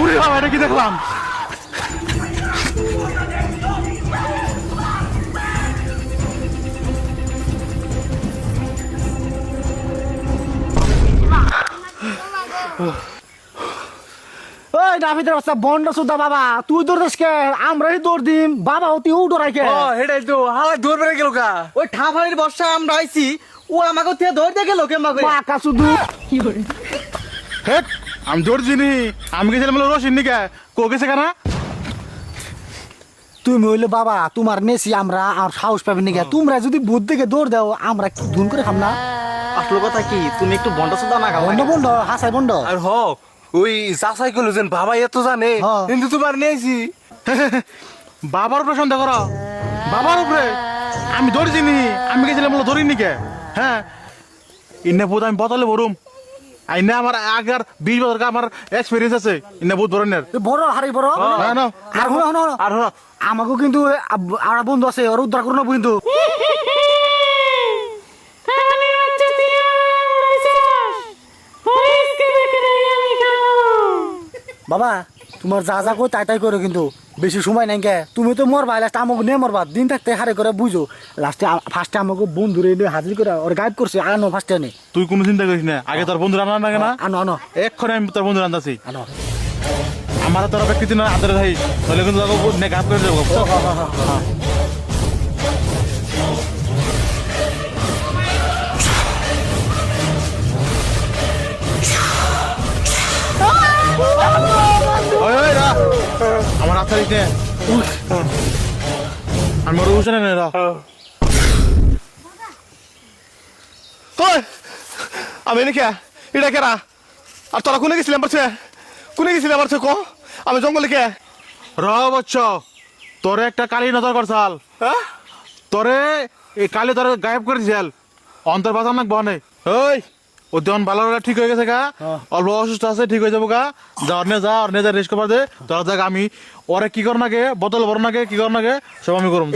উরে বাবা, এটা কি দেখলাম? ওই নাফিদের বাচ্চা বন্ড সুদা বাবা, তুই দৌড় কে? আমরাই দৌড় দিম বাবা, তুই দৌড়াই কে? হেটাই তো হালা দৌড় বেড়ে গেল কা। ওই ঠাফানির বর্ষা আমরা আইছি, ও আমাকে থেকে ধরতে গেল কেমন করে? পাকা শুধু হেট, আমি দৌড় চিনি। আমি গেছিলাম বলে রসিন নিকে কো গেছে কেনা? তুমি হইলে বাবা, তোমার মেসি আমরা আর সাহস পাবেন নাকি? তোমরা যদি বুধ থেকে দৌড় দাও, আমরা কি ধুন করে খাম না? আসল কথা কি, তুমি একটু বন্ড সুদা না খাও? বন্ড বন্ড হাসাই বন্ড। আর হ, ওই চাচাই কইলো যেন বাবা এত জানে, হ্যাঁ। কিন্তু তোমার নেইছি। বাবার উপরে সন্দেহ করো, বাবার উপরে। আমি দৌড় চিনি, আমি গেছিলাম বলে ধরিনি কে? হ্যাঁ, ইন্নে বুধ আমি বদলে ভরুম। আইনে আমার আগের 20 বছর আমার এক্সপিরিয়েন্স আছে ইন্নে বুধ ধরনের। বড় হারি বড়। হ্যাঁ, না। আর হলো হলো আর হ, আমাকেও কিন্তু আর বন্ধু আছে, ওর উদ্ধার করুন কিন্তু। বাবা, তোমার যা যা কই তাই তাই করো, কিন্তু বেশি সময় নাই কে। তুমি তো মরবা, লাস্টে আমাকে নিয়ে মরবা। দিন থাকতে হারে করে বুঝো, লাস্টে ফার্স্টে আমাকে বন্ধুরে নিয়ে হাজির করে ওর গাইড করছে। আনো ফার্স্টে নে, তুই কোনো চিন্তা করিস না। আগে তোর বন্ধু রান্না না কেনা, আনো আনো এক্ষণে আমি তোর বন্ধু রান্নাছি। আনো। আমার তোর ব্যক্তি না আদরে ভাই, তাহলে কিন্তু তোকে গাপ করে দেবো। ওই ওই রা, আমার হাত ছাড়িস নে। আমি মরে উঠছে না রা। কই আমি এনে কে? এটা কেরা? আর তোরা কোনে গেছিলাম পারছে? কোনে গেছিলাম পারছে ক? আমি জঙ্গলে কে? র বচ্চ, তোরে একটা কালি নজর করছাল। হ্যাঁ? তোরে এই কালি তোরে গায়েব করে দিয়েছিল। অন্তর বাঁচান না বনে। ওই ও দেওয়ান ভালো ঠিক হয়ে গেছে গা, অল্প অসুস্থ আছে, ঠিক হয়ে যাবো গা। যা অন্য যা রেস্ট করবার দে। তোর দেখ আমি ওরে কি কর নাগে, বোতল ভর নাগে, কি কর নাগে, সব আমি করুম।